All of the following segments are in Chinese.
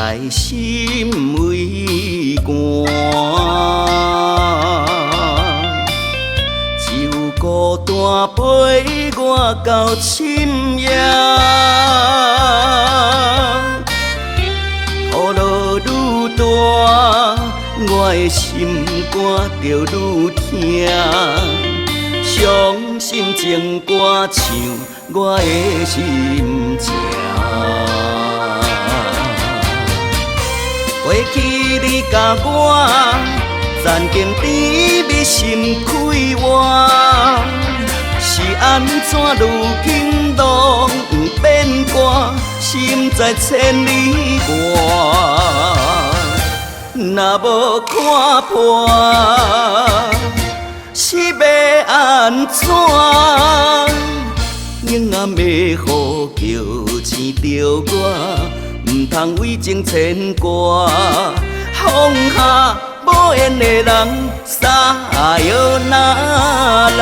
内心微寒，只有孤单陪我到深夜。雨落愈大，我的心肝就愈痛。伤心情歌唱我的心情。过去你甲我暂经甜蜜心开换，是安怎如今拢不变卦，心在千里外。若无看破，是要安怎？永暗的雨叫醒着我。唔通为情牵挂，放下无缘的人，撒哟那拉。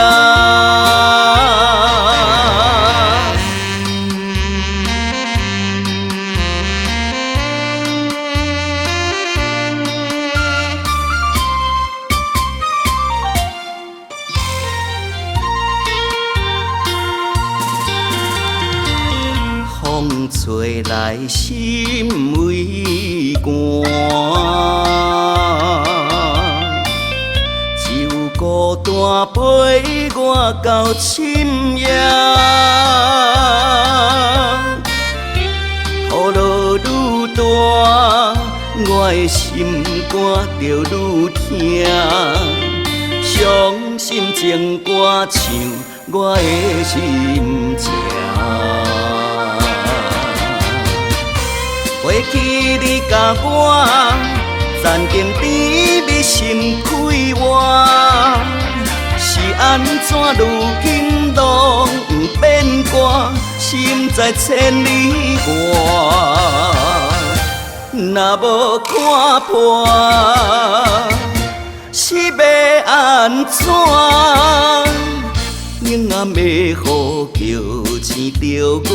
风吹来心微寒，只有孤单陪我到深夜。雨落愈大，我的心肝就愈痛。伤心情歌唱我的心情。过去你甲我暂经甜蜜心开换，是安怎如今拢不变卦，心在千里外。若无看破，是要安怎？永暗的雨叫醒着我。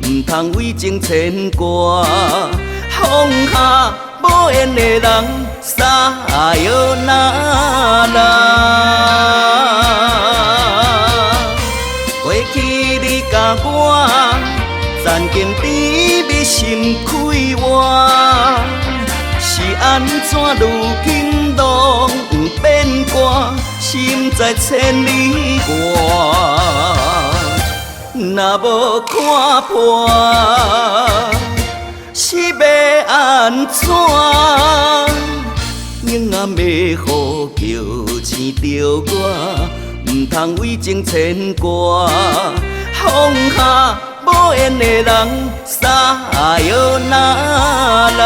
唔通为情牵挂，放下无缘的人，撒哟那拉。过去你甲我暂经甜蜜心开换，是安怎如今拢不变卦，心在千里外。若无看破，是要安怎？永暗的雨叫醒着我，唔通为情牵挂，放下无缘的人，撒哟那拉。